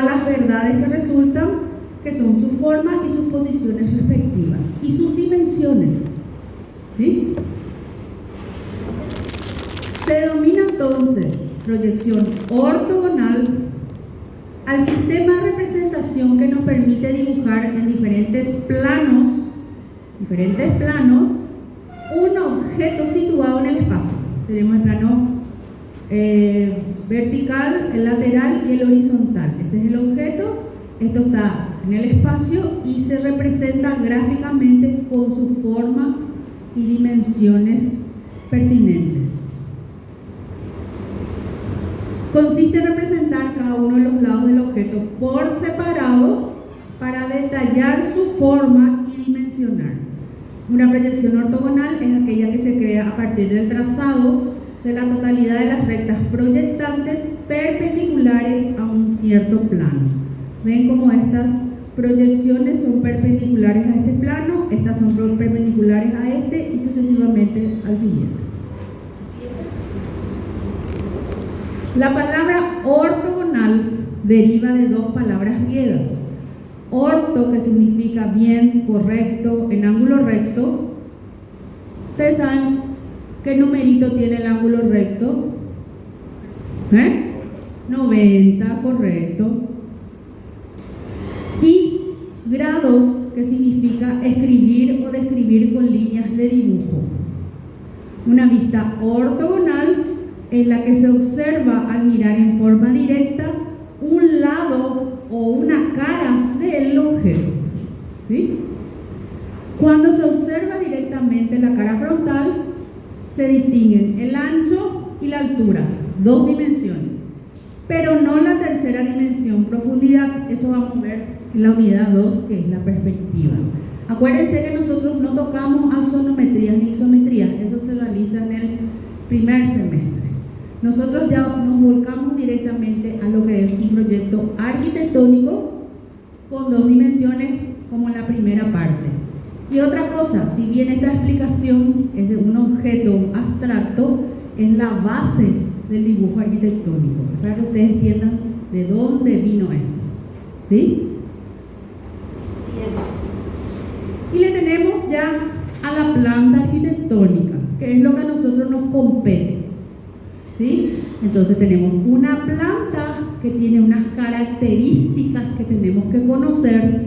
las verdades que resultan, que son su forma y sus posiciones respectivas, y sus dimensiones. ¿Sí? Se denomina entonces proyección ortogonal al sistema de representación que nos permite dibujar en diferentes planos, un objeto situado en el espacio. Tenemos el plano vertical, el lateral y el horizontal. Este es el objeto, esto está en el espacio y se representa gráficamente con su forma y dimensiones pertinentes. Consiste en representar cada uno de los lados del objeto por separado para detallar su forma y dimensionar. Una proyección ortogonal es aquella que se crea a partir del trazado de la totalidad de las rectas proyectantes perpendiculares a un cierto plano. Ven cómo estas proyecciones son perpendiculares a este plano, estas son perpendiculares a este y sucesivamente al siguiente. La palabra ortogonal deriva de dos palabras griegas. Orto, que significa bien, correcto, en ángulo recto. Ustedes saben qué numerito tiene el ángulo recto. 90, correcto. Y grados, que significa escribir o describir con líneas de dibujo. Una vista ortogonal es la que se observa al mirar en forma directa un lado o una cara del objeto. ¿Sí? Cuando se observa directamente la cara frontal, se distinguen el ancho y la altura, dos dimensiones, pero no la tercera dimensión, profundidad. Eso vamos a ver en la unidad 2, que es la perspectiva. Acuérdense que nosotros no tocamos axonometría ni isometría, eso se realiza en el primer semestre. Nosotros ya nos volcamos directamente a lo que es un proyecto arquitectónico con dos dimensiones, como en la primera parte. Y otra cosa, si bien esta explicación es de un objeto abstracto, es la base del dibujo arquitectónico, para que ustedes entiendan de dónde vino esto. ¿Sí? Y le tenemos ya a la planta arquitectónica, que es lo que a nosotros nos compete. ¿Sí? Entonces tenemos una planta que tiene unas características que tenemos que conocer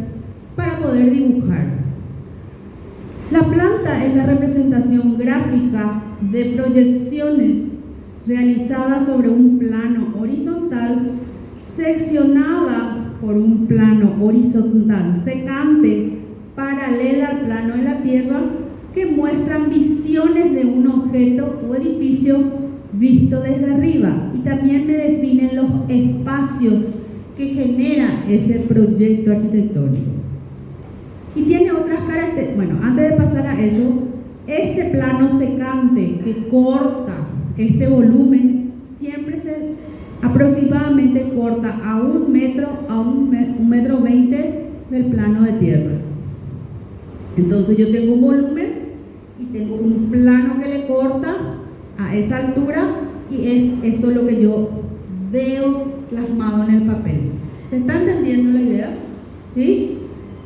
para poder dibujar. La planta es la representación gráfica de proyecciones realizadas sobre un plano horizontal, seccionada por un plano horizontal secante, paralela al plano de la Tierra, que muestran visiones de un objeto o edificio visto desde arriba, y también me definen los espacios que genera ese proyecto arquitectónico. Y tiene otras características. Bueno, antes de pasar a eso, este plano secante que corta este volumen siempre aproximadamente corta a 1 metro, a 1,20 metros del plano de tierra. Entonces yo tengo un volumen y tengo un plano que le corta a esa altura, y es eso lo que yo veo plasmado en el papel. ¿Se está entendiendo la idea? ¿Sí?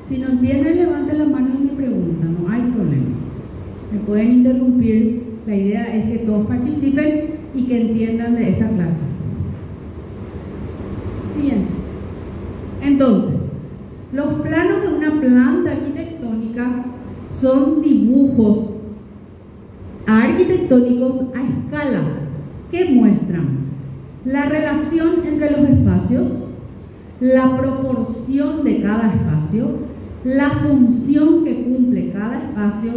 Si no entienden, levanten la mano y me preguntan, no hay problema. Me pueden interrumpir, la idea es que todos participen y que entiendan de esta clase. Siguiente. Entonces, los planos de una planta arquitectónica son dibujos arquitectónicos a escala que muestran la relación entre los espacios, la proporción de cada espacio, la función que cumple cada espacio,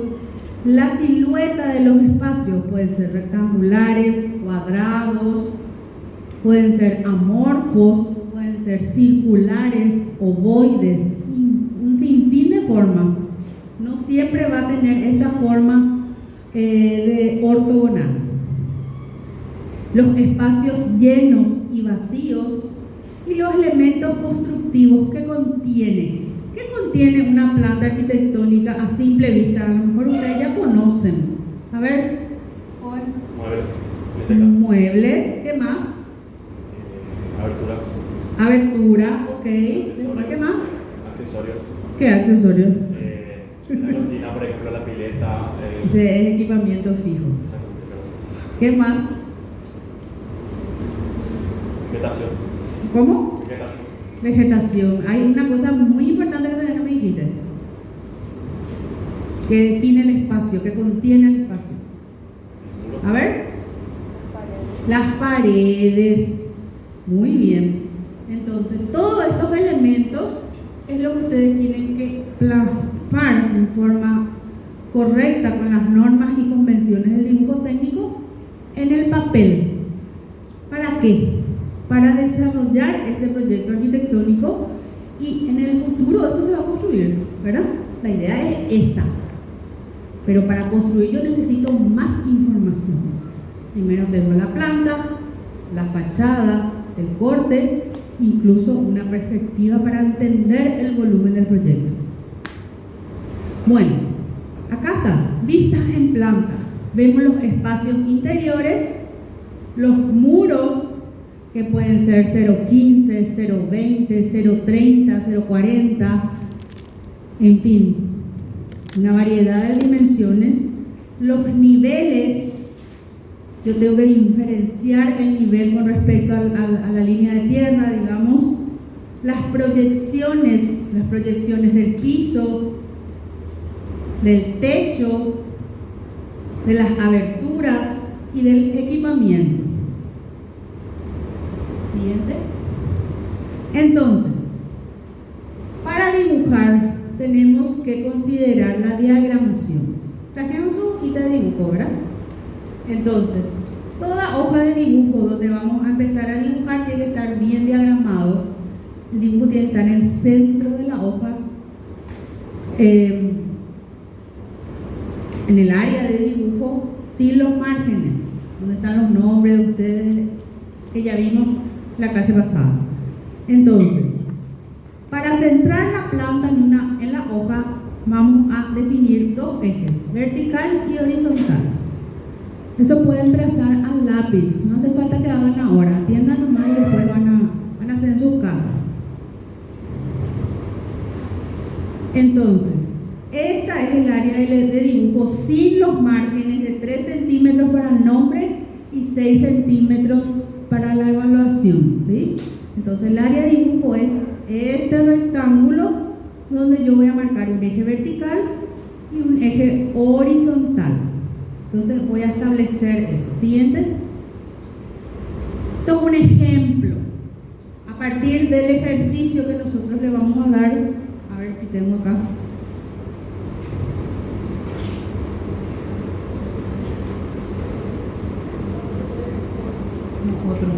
la silueta de los espacios. Pueden ser rectangulares, cuadrados, pueden ser amorfos, pueden ser circulares, ovoides, un sinfín de formas. No siempre va a tener esta forma de ortogonal. Los espacios llenos y vacíos y los elementos constructivos que contiene. ¿Qué contiene una planta arquitectónica a simple vista? A lo mejor ustedes ya conocen. A ver. Muebles. ¿Qué más? Aberturas. Abertura, ok. ¿Qué accesorio? La cocina, por ejemplo, la pileta. Ese es equipamiento fijo. Exactamente. ¿Qué más? Vegetación. ¿Cómo? Vegetación. Vegetación. Hay una cosa muy importante que todavía no me dijiste. Que define el espacio, que contiene el espacio. A ver. Las paredes. Muy bien. Entonces, todos estos elementos es lo que ustedes tienen que plasmar en forma correcta con las normas y convenciones del dibujo técnico en el papel. ¿Para qué? Para desarrollar este proyecto arquitectónico y en el futuro esto se va a construir, ¿verdad? La idea es esa. Pero para construir yo necesito más información. Primero tengo la planta, la fachada, el corte, incluso una perspectiva para entender el volumen del proyecto. Bueno, acá está, vistas en planta. Vemos los espacios interiores, los muros que pueden ser 0,15, 0,20, 0,30, 0,40, en fin, una variedad de dimensiones. Los niveles, yo tengo que diferenciar el nivel con respecto a la línea de tierra, digamos. Las proyecciones del piso, del techo, de las aberturas y del equipamiento. Siguiente. Entonces, para dibujar tenemos que considerar la diagramación. Trajemos una hojita de dibujo, ¿verdad? Entonces, toda hoja de dibujo donde vamos a empezar a dibujar tiene que estar bien diagramado. El dibujo tiene que estar en el centro de la hoja, en el área de dibujo, sin los márgenes, donde están los nombres de ustedes que ya vimos la clase pasada. Entonces, para centrar la planta en la hoja, vamos a definir dos ejes, vertical y horizontal. Eso pueden trazar al lápiz, no hace falta que hagan ahora, atiendan nomás y después van a hacer en sus casas. Entonces, esta es el área de dibujo sin los márgenes de 3 centímetros para el nombre y 6 centímetros para la evaluación, ¿sí? Entonces el área de dibujo es este rectángulo donde yo voy a marcar un eje vertical y un eje horizontal. Entonces voy a establecer eso. Siguiente. Esto es un ejemplo a partir del ejercicio que nosotros le vamos a dar. A ver si tengo acá. Otro.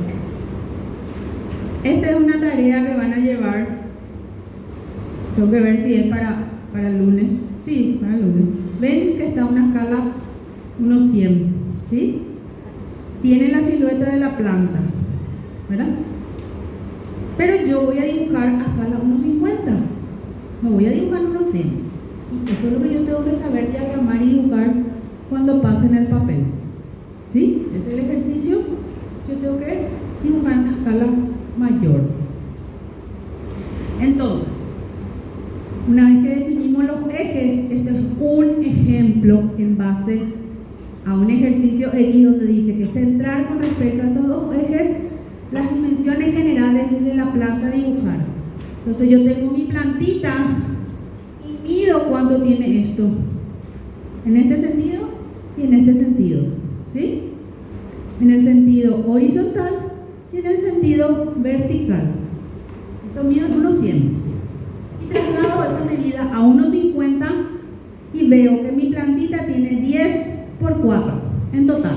Esta es una tarea que van a llevar. Tengo que ver si es para el lunes. Sí, para el lunes. Ven que está una escala 1:100, ¿sí? Tiene la silueta de la planta, ¿verdad? Pero yo voy a dibujar a escala 1:50. No voy a dibujar 1:100. Y eso es lo que yo tengo que saber diagramar y dibujar cuando pase en el papel. ¿Sí? Ese es el ejercicio. Yo tengo que dibujar en una escala mayor. Entonces, una vez que definimos los ejes, este es un ejemplo en base a un ejercicio X donde dice que centrar con respecto a estos dos ejes las dimensiones generales de la planta a dibujar. Entonces yo tengo mi plantita y mido cuánto tiene esto en este sentido y en este sentido, ¿sí? En el sentido horizontal y en el sentido vertical. Esto mido en 1:100 y traslado esa medida a 1:50 y veo que mi plantita tiene 10 por 4 en total.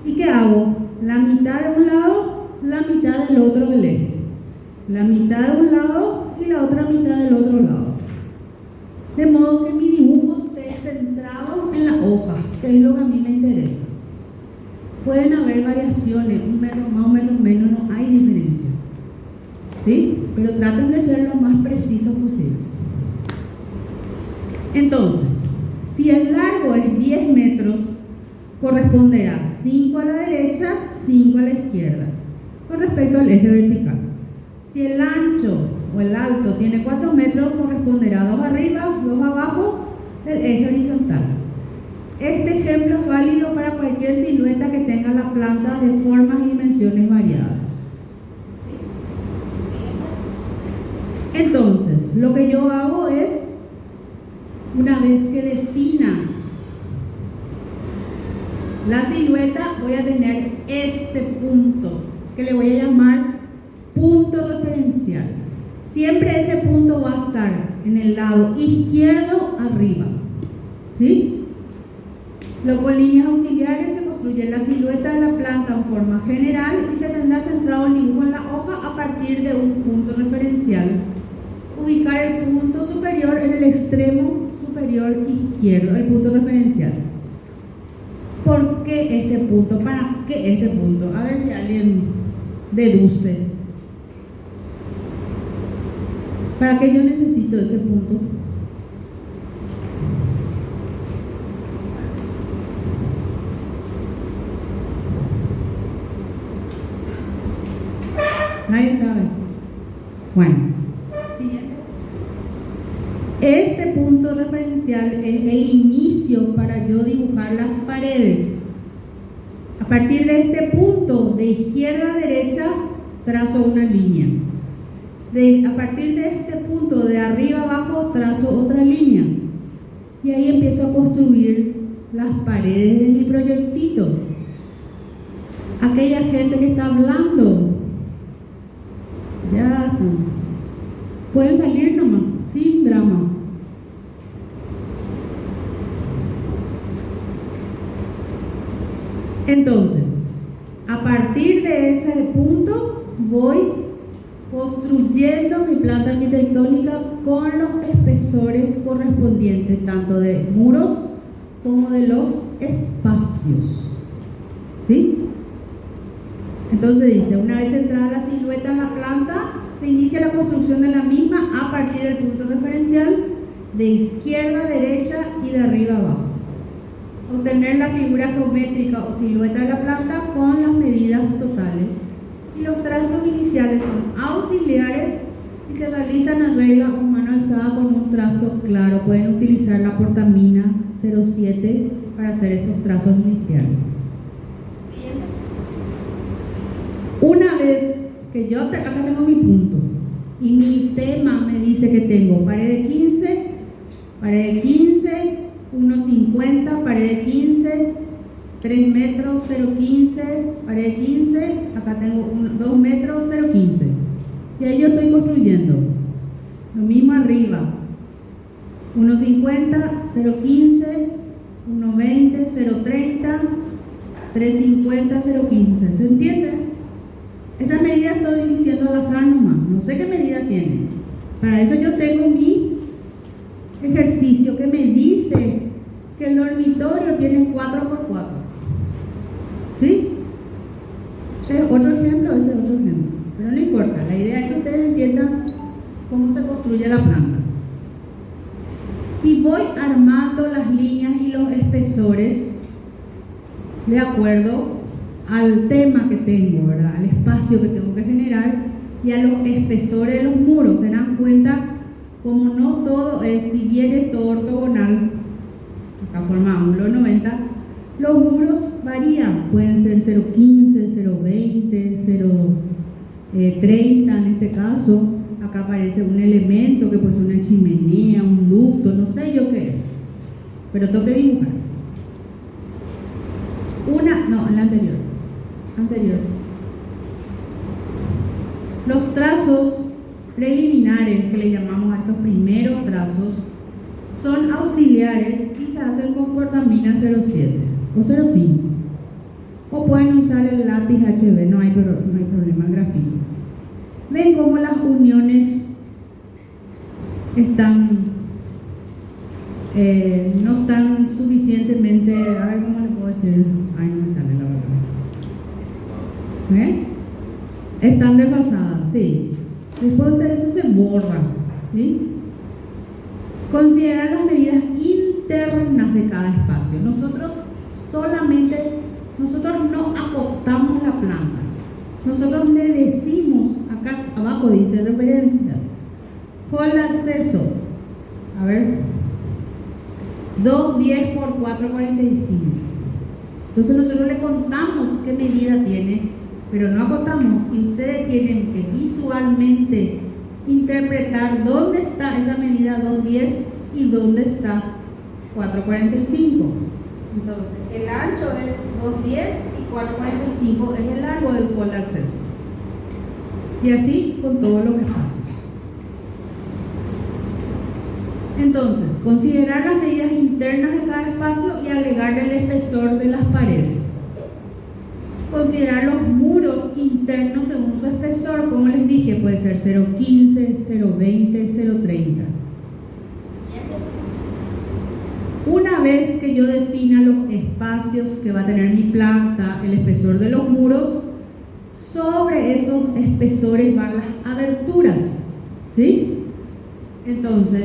¿Y qué hago? La mitad de un lado, la mitad del otro del eje. La mitad de un lado y la otra mitad del otro lado. De modo que mi dibujo esté centrado en la hoja, que es lo que a mí me interesa. Pueden haber variaciones, un metro más, un metro menos, no hay diferencia, ¿sí? Pero traten de ser lo más precisos posible. Entonces, si el largo es 10 metros, corresponderá 5 a la derecha, 5 a la izquierda, con respecto al eje vertical. Si el ancho o el alto tiene 4 metros, corresponderá 2 arriba, 2 abajo del eje horizontal. Este ejemplo es válido para cualquier silueta que tenga la planta de formas y dimensiones variadas. Entonces, lo que yo hago es, una vez que defina la silueta, voy a tener este punto, que le voy a llamar punto referencial. Siempre ese punto va a estar en el lado izquierdo arriba, ¿sí? Luego, con líneas auxiliares se construye la silueta de la planta en forma general y se tendrá centrado el dibujo en la hoja a partir de un punto referencial. Ubicar el punto superior en el extremo superior izquierdo, el punto referencial. ¿Por qué este punto? ¿Para qué este punto? A ver si alguien deduce. ¿Para qué yo necesito ese punto? Nadie sabe. Bueno, siguiente. Este punto referencial es el inicio para yo dibujar las paredes. A partir de este punto, de izquierda a derecha, trazo una línea. A partir de este punto, de arriba a abajo, trazo otra línea. Y ahí empiezo a construir las paredes de mi proyectito. Aquella gente que está hablando, ya pueden salir nomás, sin drama. Entonces, a partir de ese punto voy construyendo mi planta arquitectónica con los espesores correspondientes, tanto de muros como de los espacios, ¿sí? Entonces dice, una vez entrada la silueta en la planta, se inicia la construcción de la misma a partir del punto referencial de izquierda a derecha y de arriba a abajo. Obtener la figura geométrica o silueta de la planta con las medidas totales. Y los trazos iniciales son auxiliares y se realizan en regla o mano alzada con un trazo claro. Pueden utilizar la portamina 07 para hacer estos trazos iniciales. Una vez que yo acá tengo mi punto y mi tema me dice que tengo pared de 15, 1,50, pared de 15, 3 metros, 0,15, pared de 15, acá tengo 2 metros, 0,15. Y ahí yo estoy construyendo. Lo mismo arriba, 1,50, 0,15, 1,20, 0,30, 3,50, 0,15. ¿Se entiende? Esa medida estoy diciendo al azar nomás, no sé qué medida tiene. Para eso yo tengo mi ejercicio que me dice que el dormitorio tiene 4x4. ¿Sí? Este es otro ejemplo, este es otro ejemplo. Pero no importa, la idea es que ustedes entiendan cómo se construye la planta. Y voy armando las líneas y los espesores de acuerdo al tema que tengo, ¿verdad? Al espacio que tengo que generar y a los espesores de los muros. Se dan cuenta como no todo es, si bien es todo ortogonal, acá forma ángulo 90, los muros varían, pueden ser 0,15, 0,20, 0,30 en este caso. Acá aparece un elemento que puede ser una chimenea, un ducto, no sé yo qué es, pero tengo que dibujar. La anterior. Los trazos preliminares, que le llamamos a estos primeros trazos, son auxiliares y se hacen con portamina 07 o 05. O pueden usar el lápiz HB, no hay problema, el grafito. Ven cómo las uniones no están suficientemente, a ver cómo le puedo decir, ay, no me sale la verdad. Están desfasadas, sí. Después de esto se borra, ¿sí? Considerar las medidas internas de cada espacio. Nosotros no acotamos la planta. Nosotros le decimos, acá abajo dice referencia, hall de acceso, a ver, 210 por 445. Entonces nosotros le contamos qué medida tiene, pero no acotamos, y ustedes tienen que visualmente interpretar dónde está esa medida 210 y dónde está 445. Entonces, el ancho es 210 y 445 es el largo del hall de acceso. Y así con todos los espacios. Entonces, considerar las medidas internas de cada espacio y agregarle el espesor de las paredes. Considerar los muros internos según su espesor, como les dije, puede ser 0,15, 0,20, 0,30. Una vez que yo defina los espacios que va a tener mi planta, el espesor de los muros, sobre esos espesores van las aberturas, ¿sí? Entonces,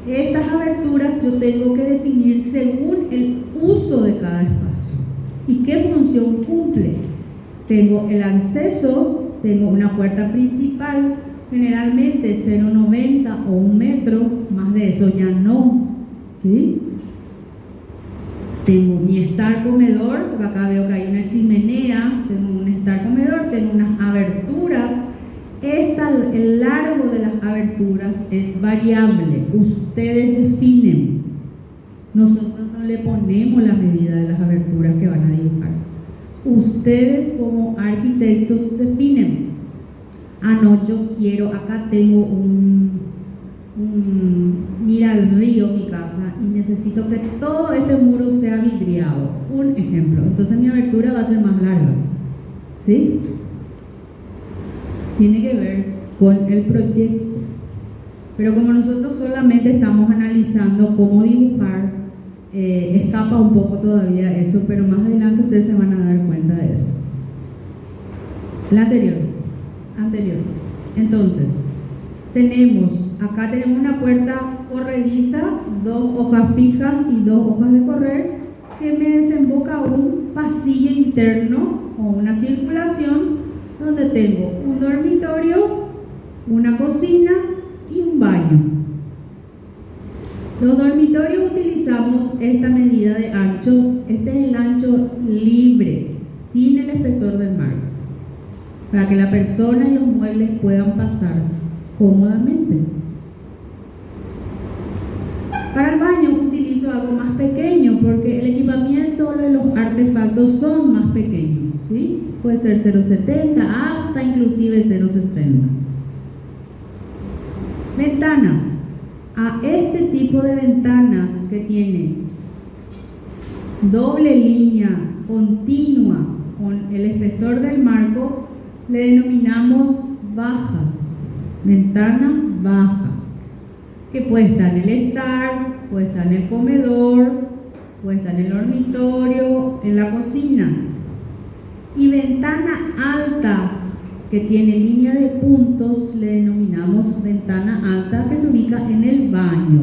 estas aberturas yo tengo que definir según el uso de cada espacio y qué función cumple. Tengo el acceso, tengo una puerta principal, generalmente 0,90 o 1 metro, más de eso ya no, ¿sí? Tengo mi estar comedor, porque acá veo que hay una chimenea, tengo un estar comedor, tengo unas aberturas. El largo de las aberturas es variable, ustedes definen. Nosotros no le ponemos la medida de las aberturas que van a dibujar. Ustedes como arquitectos definen. Ah, no, yo quiero, acá tengo mira el río mi casa y necesito que todo este muro sea vidriado. Un ejemplo. Entonces mi abertura va a ser más larga. ¿Sí? Tiene que ver con el proyecto. Pero como nosotros solamente estamos analizando cómo dibujar, escapa un poco todavía eso, pero más adelante ustedes se van a dar cuenta de eso. La anterior. Entonces, acá tenemos una puerta corrediza, 2 hojas fijas y 2 hojas de correr, que me desemboca a un pasillo interno o una circulación donde tengo un dormitorio, una cocina y un baño. Los dormitorios utilizamos esta medida de ancho, este es el ancho libre, sin el espesor del marco, para que la persona y los muebles puedan pasar cómodamente. Para el baño utilizo algo más pequeño porque el equipamiento de los artefactos son más pequeños, ¿sí? Puede ser 0,70 hasta inclusive 0,60. Ventanas. A este tipo de ventanas que tiene doble línea continua con el espesor del marco le denominamos bajas, ventana baja, que puede estar en el estar, puede estar en el comedor, puede estar en el dormitorio, en la cocina. Y ventana alta, que tiene línea de puntos, le denominamos ventana alta, que se ubica en el baño.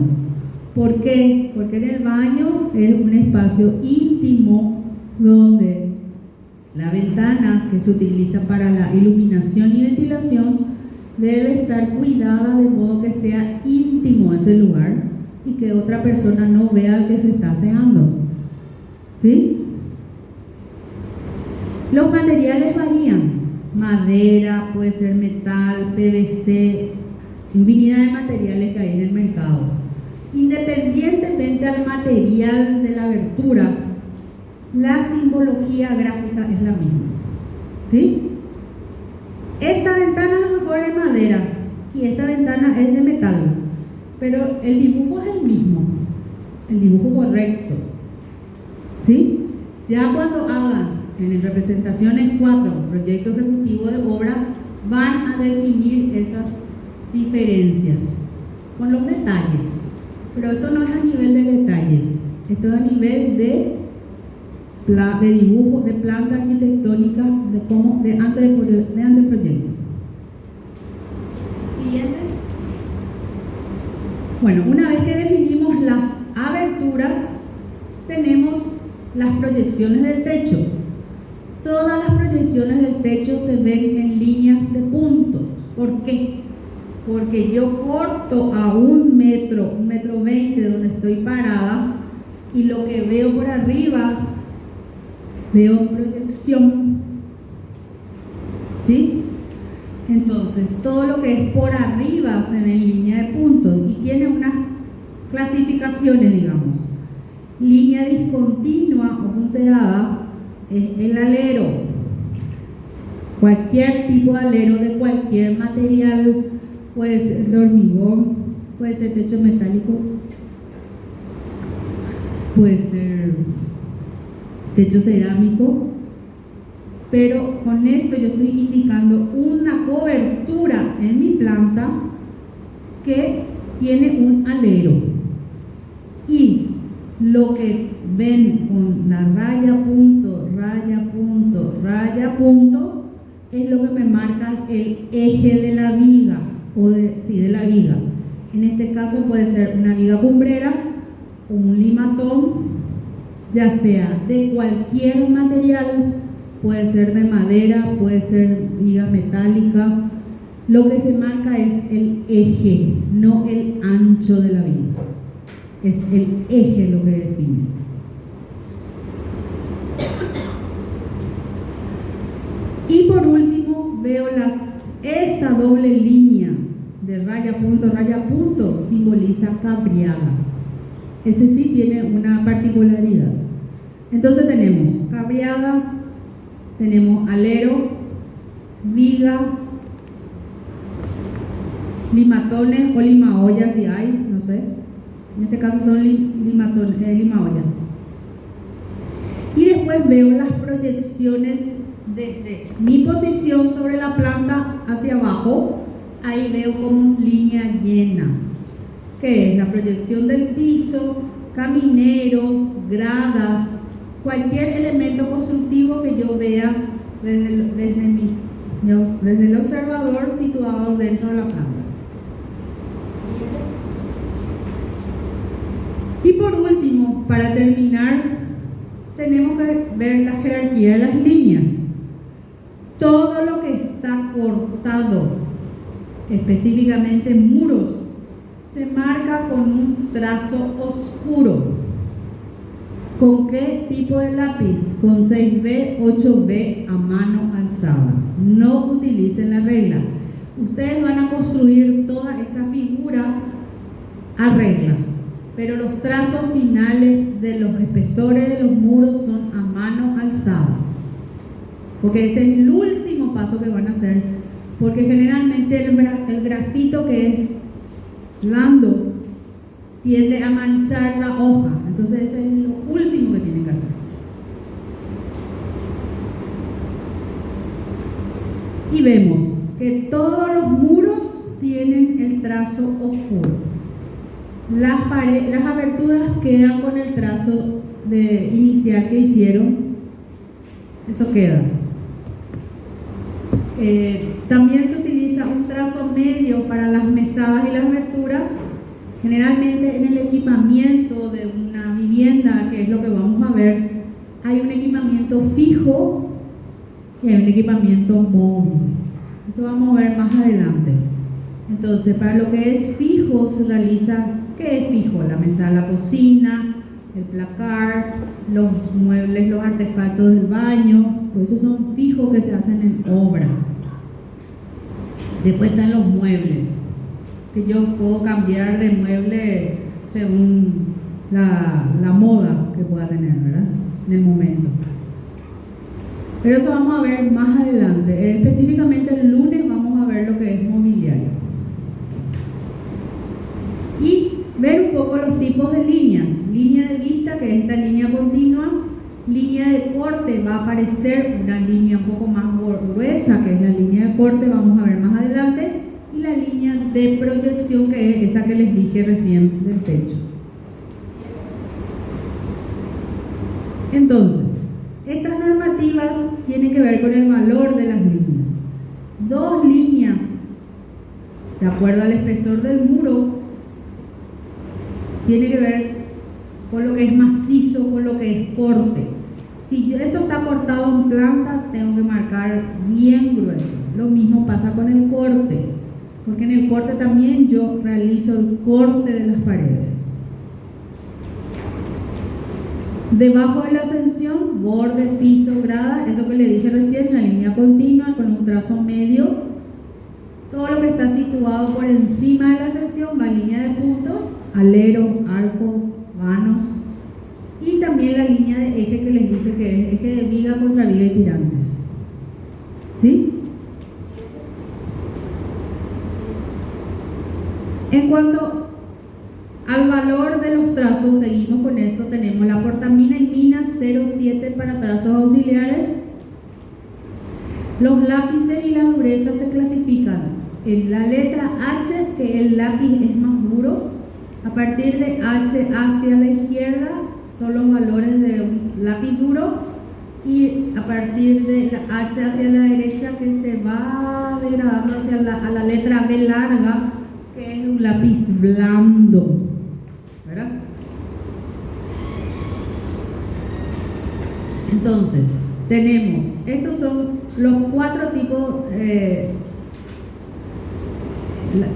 ¿Por qué? Porque en el baño es un espacio íntimo donde la ventana que se utiliza para la iluminación y ventilación debe estar cuidada de modo que sea íntimo ese lugar y que otra persona no vea que se está aseando. ¿Sí? Los materiales varían. Madera, puede ser metal, PVC, infinidad de materiales que hay en el mercado. Independientemente al material de la abertura, la simbología gráfica es la misma. ¿Sí? Esta ventana a lo mejor es madera y esta ventana es de metal, pero el dibujo es el mismo, el dibujo correcto. ¿Sí? Ya cuando hagan en representaciones 4, proyecto ejecutivo de obra, van a definir esas diferencias con los detalles. Pero esto no es a nivel de detalle, esto es a nivel de dibujo, de planta arquitectónica, de anteproyecto. Siguiente. Bueno, una vez que definimos las aberturas, tenemos las proyecciones del techo. Todas las proyecciones del techo se ven en líneas de punto. ¿Por qué? porque yo corto a 1 metro 20 donde estoy parada y lo que veo por arriba, veo proyección. ¿Sí? Entonces, todo lo que es por arriba se ve en línea de puntos y tiene unas clasificaciones, digamos. Línea discontinua o punteada es el alero. Cualquier tipo de alero de cualquier material, puede ser de hormigón, puede ser techo metálico, puede ser techo cerámico, pero con esto yo estoy indicando una cobertura en mi planta que tiene un alero. Y lo que ven con la raya punto, raya punto, raya punto, es lo que me marca el eje de la viga, de la viga. En este caso puede ser una viga cumbrera o un limatón, ya sea de cualquier material, puede ser de madera, puede ser viga metálica. Lo que se marca es el eje, no el ancho de la viga. Es el eje lo que define. Y por último veo esta doble línea de raya punto simboliza cabriada. Ese sí tiene una particularidad. Entonces tenemos cabriada, tenemos alero, viga, limatones o limaollas si hay, no sé. En este caso son limaollas. Y después veo las proyecciones desde mi posición sobre la planta hacia abajo. Ahí veo como línea llena, que es la proyección del piso, camineros, gradas, cualquier elemento constructivo que yo vea desde el observador situado dentro de la planta. Y por último, para terminar, tenemos que ver la jerarquía de las líneas. Todo lo que está cortado, específicamente muros, se marca con un trazo oscuro. ¿Con qué tipo de lápiz? Con 6B, 8B a mano alzada. No utilicen la regla. Ustedes van a construir toda esta figura a regla, pero los trazos finales de los espesores de los muros son a mano alzada, porque ese es el último paso que van a hacer, porque generalmente el grafito que es blando tiende a manchar la hoja, entonces eso es lo último que tienen que hacer. Y vemos que todos los muros tienen el trazo oscuro. Las aberturas quedan con el trazo inicial que hicieron, eso queda. También se utiliza un trazo medio para las mesadas y las aberturas. Generalmente en el equipamiento de una vivienda, que es lo que vamos a ver, hay un equipamiento fijo y hay un equipamiento móvil. Eso vamos a ver más adelante. Entonces, para lo que es fijo se realiza, ¿qué es fijo? La mesa de la cocina, el placar, los muebles, los artefactos del baño, pues esos son fijos que se hacen en obra. Después están los muebles, que yo puedo cambiar de mueble según la moda que pueda tener, ¿verdad? En el momento. Pero eso vamos a ver más adelante. Específicamente el lunes vamos a ver lo que es mobiliario. Y ver un poco los tipos de líneas. Línea de vista, que es esta línea continua. Línea de corte, va a aparecer una línea un poco más gruesa, que es la línea de corte, vamos a ver más adelante. Y la línea de proyección, que es esa que les dije recién del techo. Entonces, estas normativas tienen que ver con el valor de las líneas. Dos líneas, de acuerdo al espesor del muro, tiene que ver con lo que es macizo, con lo que es corte. Si esto está cortado en planta, tengo que marcar bien grueso. Lo mismo pasa con el corte. porque en el corte también yo realizo el corte de las paredes. Debajo de la ascensión, borde, piso, grada, eso que le dije recién, la línea continua con un trazo medio. Todo lo que está situado por encima de la ascensión va en línea de puntos, alero, arco, vanos, y también la línea de eje que les dije que es eje de viga contra viga y tirantes. ¿Sí? En cuanto al valor de los trazos, seguimos con eso. Tenemos la portamina y mina 0,7 para trazos auxiliares. Los lápices y la dureza se clasifican en la letra H, que el lápiz es más duro. A partir de H hacia la izquierda son los valores de un lápiz duro, y a partir de la H hacia la derecha, que se va degradando hacia a la letra B larga, que es un lápiz blando, ¿verdad? Entonces, tenemos, estos son los 4 tipos,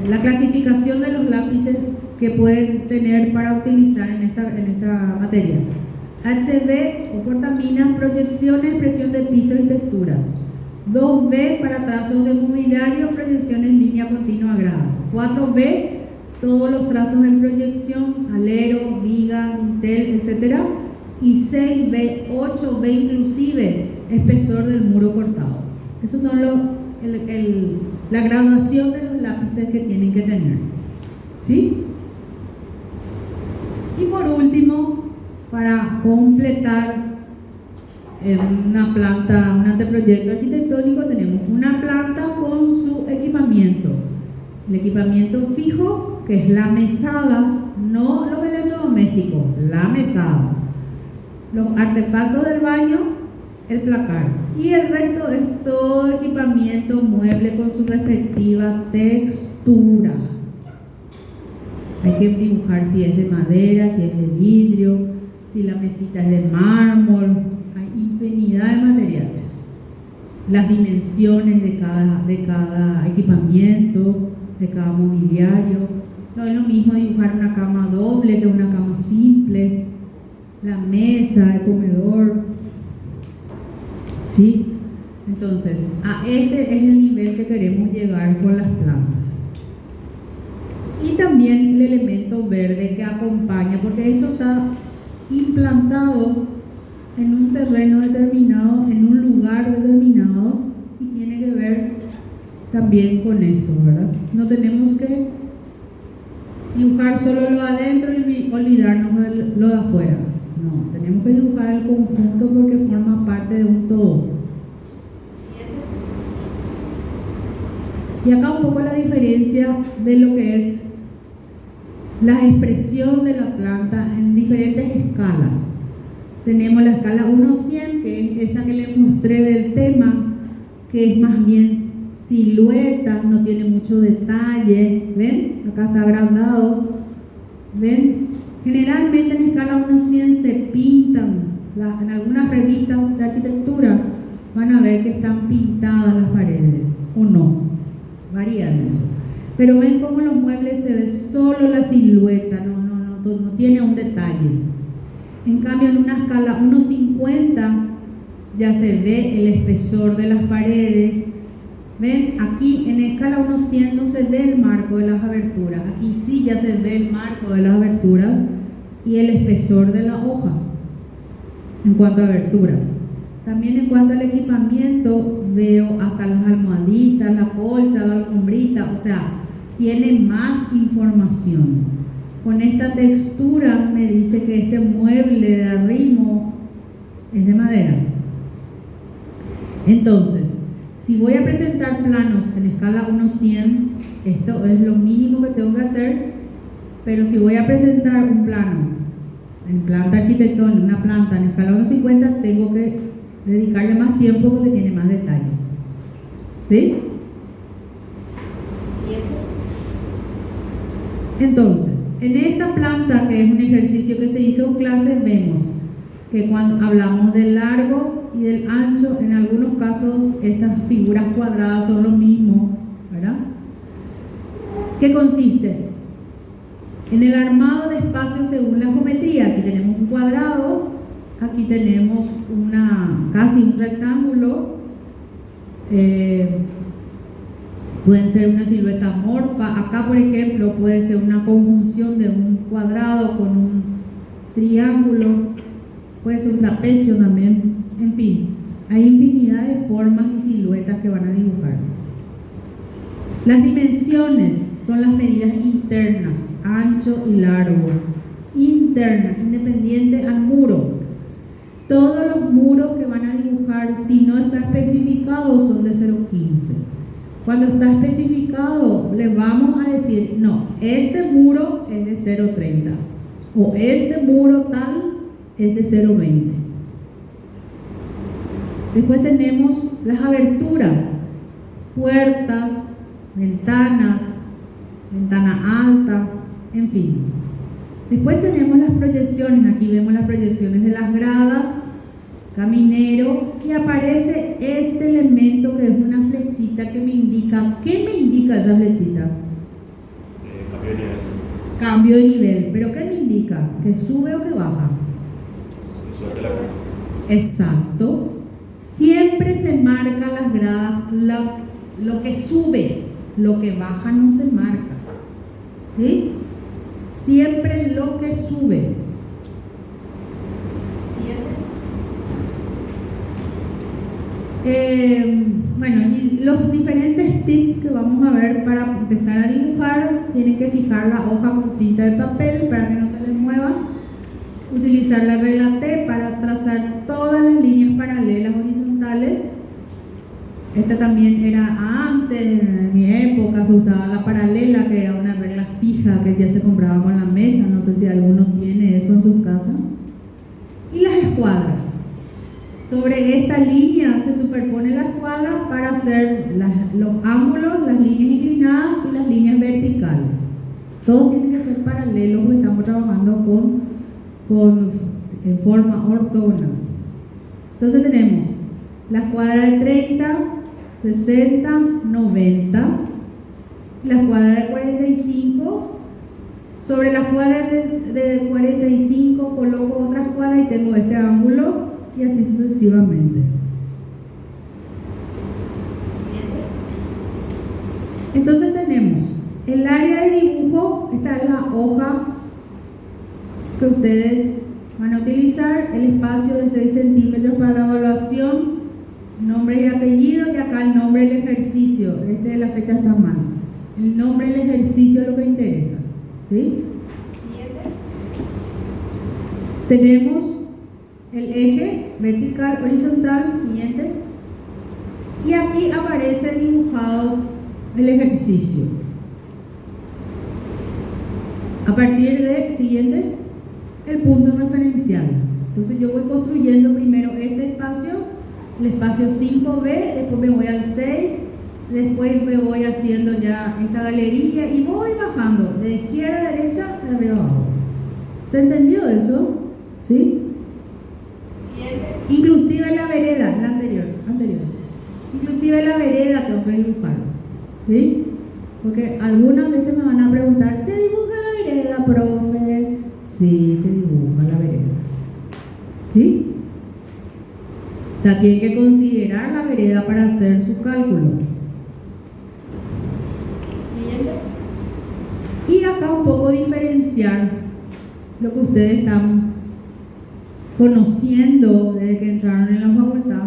la clasificación de los lápices que pueden tener para utilizar en esta materia. HB o portaminas, proyecciones, presión de piso y texturas. 2B para trazos de mobiliario, proyecciones, línea continua, gradas. 4B, todos los trazos en proyección, alero, viga, dintel, etc. Y 6B, 8B inclusive, espesor del muro cortado. Esos son la graduación de los lápices que tienen que tener. ¿Sí? Y por último, para completar una planta, un anteproyecto arquitectónico, tenemos una planta con su equipamiento. El equipamiento fijo, que es la mesada, no los electrodomésticos, la mesada. Los artefactos del baño, el placar. Y el resto es todo equipamiento mueble con su respectiva textura. Hay que dibujar si es de madera, si es de vidrio, si la mesita es de mármol. Hay infinidad de materiales. Las dimensiones de cada equipamiento, de cada mobiliario. No es lo mismo dibujar una cama doble que una cama simple. La mesa, el comedor. ¿Sí? Entonces, a este es el nivel que queremos llegar con las plantas. Y también el elemento verde que acompaña, porque esto está implantado en un terreno determinado, en un lugar determinado, y tiene que ver también con eso, ¿verdad? No tenemos que dibujar solo lo de adentro y olvidarnos de lo de afuera. No, tenemos que dibujar el conjunto porque forma parte de un todo. Y acá un poco la diferencia de lo que es la expresión de la planta en diferentes escalas. Tenemos la escala 1-100, que es esa que les mostré del tema, que es más bien silueta, no tiene mucho detalle. ¿Ven? Acá está agrandado. ¿Ven? Generalmente en escala 1-100 se pintan, en algunas revistas de arquitectura van a ver que están pintadas las paredes, o no, varían eso. Pero ven cómo los muebles se ve solo la silueta, no tiene un detalle. En cambio en una escala 1-50 ya se ve el espesor de las paredes. Ven, aquí en escala 1-100 no se ve el marco de las aberturas, aquí sí ya se ve el marco de las aberturas y el espesor de la hoja en cuanto a aberturas. También en cuanto al equipamiento veo hasta las almohaditas, la colcha, la alfombrita, o sea, tiene más información. Con esta textura me dice que este mueble de arrimo es de madera. Entonces, si voy a presentar planos en escala 1-100, esto es lo mínimo que tengo que hacer, pero si voy a presentar un plano en planta arquitectónica, una planta en escala 1-50, tengo que dedicarle más tiempo porque tiene más detalle. ¿Sí? Entonces, en esta planta, que es un ejercicio que se hizo en clase, vemos que cuando hablamos del largo y del ancho, en algunos casos estas figuras cuadradas son lo mismo, ¿verdad? ¿Qué consiste? En el armado de espacios según la geometría. Aquí tenemos un cuadrado, aquí tenemos casi un rectángulo, pueden ser una silueta amorfa. Acá, por ejemplo, puede ser una conjunción de un cuadrado con un triángulo, puede ser un trapecio también. En fin, hay infinidad de formas y siluetas que van a dibujar. Las dimensiones son las medidas internas, ancho y largo. Internas, independiente al muro. Todos los muros que van a dibujar, si no está especificado, son de 0,15. Cuando está especificado, le vamos a decir, no, este muro es de 0,30 o este muro tal es de 0,20. Después tenemos las aberturas, puertas, ventanas, ventana alta, en fin. Después tenemos las proyecciones. Aquí vemos las proyecciones de las gradas, caminero, y aparece este elemento que es una flechita que me indica. ¿Qué me indica esa flechita? Cambio de nivel. Cambio de nivel. ¿Pero qué me indica? ¿Que sube o que baja? Sube la casa. Exacto. Siempre se marca las gradas, lo que sube, lo que baja no se marca. ¿Sí? Siempre lo que sube. Bueno, y los diferentes tips que vamos a ver para empezar a dibujar: tienen que fijar la hoja con cinta de papel para que no se les mueva, utilizar la regla T para trazar todas las líneas paralelas horizontales. Esta también era antes, en mi época se usaba la paralela, que era una regla fija que ya se compraba con la mesa. No sé si alguno tiene eso en su casa. Y las escuadras. Sobre esta línea se superponen las escuadras para hacer los ángulos, las líneas inclinadas y las líneas verticales. Todos tienen que ser paralelos porque estamos trabajando en forma ortogonal. Entonces tenemos la escuadra de 30, 60, 90, la escuadra de 45. Sobre la escuadra de 45 coloco otra escuadra y tengo este ángulo, y así sucesivamente. Entonces tenemos el área de dibujo. Esta es la hoja que ustedes van a utilizar, el espacio de 6 centímetros para la evaluación, nombre y apellido, y acá el nombre del ejercicio. De la fecha está mal. El nombre del ejercicio es lo que interesa. ¿Sí? Tenemos el eje vertical, horizontal, siguiente. Y aquí aparece dibujado el ejercicio. A partir de, siguiente, el punto referencial. Entonces yo voy construyendo primero este espacio, el espacio 5B, después me voy al 6, después me voy haciendo ya esta galería y voy bajando de izquierda a derecha, de arriba a abajo. ¿Se entendió eso? ¿Sí? Inclusive la vereda, la anterior. Inclusive la vereda tengo que dibujar. ¿Sí? Porque algunas veces me van a preguntar, ¿se dibuja la vereda, profe? Sí, se dibuja la vereda. ¿Sí? O sea, tiene que considerar la vereda para hacer su cálculo. Y acá un poco diferenciar lo que ustedes están conociendo desde que entraron en la facultad.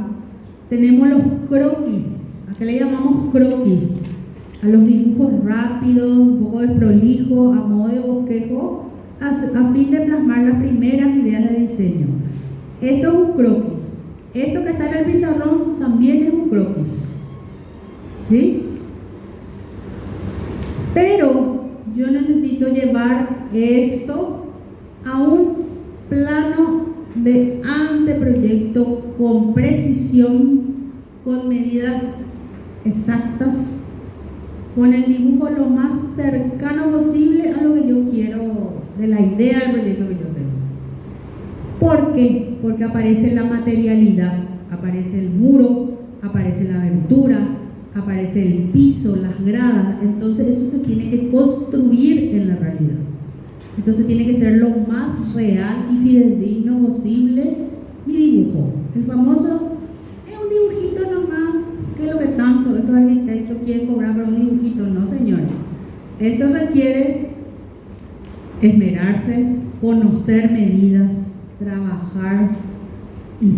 Tenemos los croquis. ¿A qué le llamamos croquis? A los dibujos rápidos, un poco desprolijos, a modo de bosquejo, a fin de plasmar las primeras ideas de diseño. Esto es un croquis. Esto que está en el pizarrón también es un croquis. ¿Sí? Pero yo necesito llevar esto a un plano de anteproyecto con precisión, con medidas exactas, con el dibujo lo más cercano posible a lo que yo quiero, de la idea del proyecto que yo tengo. ¿Por qué? Porque aparece la materialidad, aparece el muro, aparece la abertura, aparece el piso, las gradas, entonces eso se tiene que construir en la realidad. Entonces tiene que ser lo más real y fidedigno posible mi dibujo. El famoso es un dibujito nomás, que es lo que tanto estos arquitectos quieren cobrar por un dibujito. No, señores, esto requiere esmerarse, conocer medidas, trabajar y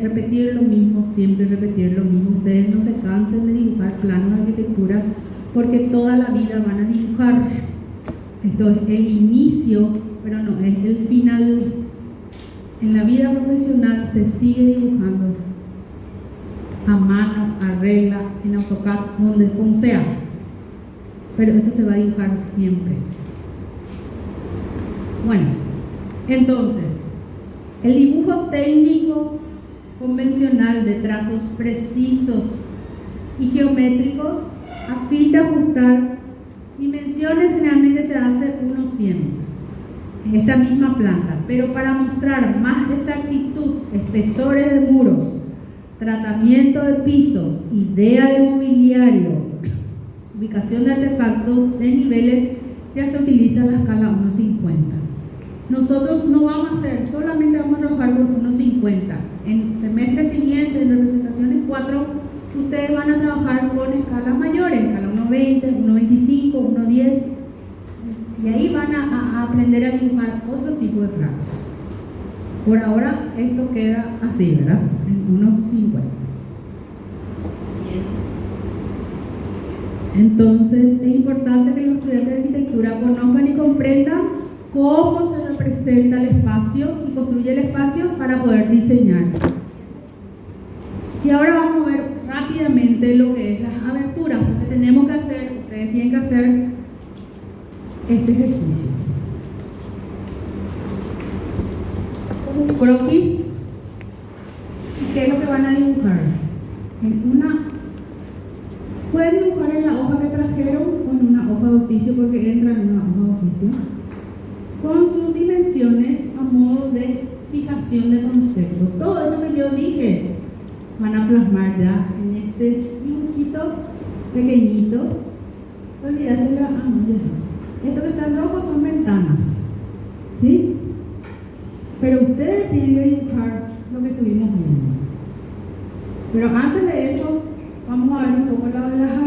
repetir lo mismo, siempre repetir lo mismo. Ustedes no se cansen de dibujar planos de arquitectura porque toda la vida van a dibujar. Esto es el inicio, pero no es el final. En la vida profesional se sigue dibujando a mano, a regla, en AutoCAD, donde como sea, pero eso se va a dibujar siempre. Bueno, entonces, el dibujo técnico convencional de trazos precisos y geométricos, a fin de ajustar dimensiones, generalmente se hace 1:100 en esta misma planta, pero para mostrar más exactitud, espesores de muros, tratamiento de pisos, idea de mobiliario, ubicación de artefactos, de niveles, ya se utiliza la escala 1:50. Nosotros no vamos a hacer, solamente vamos a trabajar con 1:50. En semestre siguiente, en representaciones 4, ustedes van a trabajar con escalas mayores, escala 1:20, 1:25, 1:10, y ahí van a aprender a dibujar otro tipo de planos. Por ahora esto queda así, ¿verdad? En 1:50. Entonces es importante que los estudiantes de arquitectura conozcan y comprendan cómo se representa el espacio y construye el espacio para poder diseñar. Y ahora vamos a ver rápidamente lo que es las aberturas. Lo que tenemos que hacer, ustedes tienen que hacer este ejercicio. Como un croquis. ¿Qué es lo que van a dibujar? Pueden dibujar en la hoja que trajeron o en una hoja de oficio, porque entra en una hoja de oficio, con sus dimensiones a modo de fijación de concepto. Todo eso que yo dije van a plasmar ya en este dibujito pequeñito. Olvídate de la esto que está en rojo son ventanas, ¿sí? Pero ustedes tienen que dibujar lo que estuvimos viendo. Pero antes de eso, vamos a ver un poco lo de las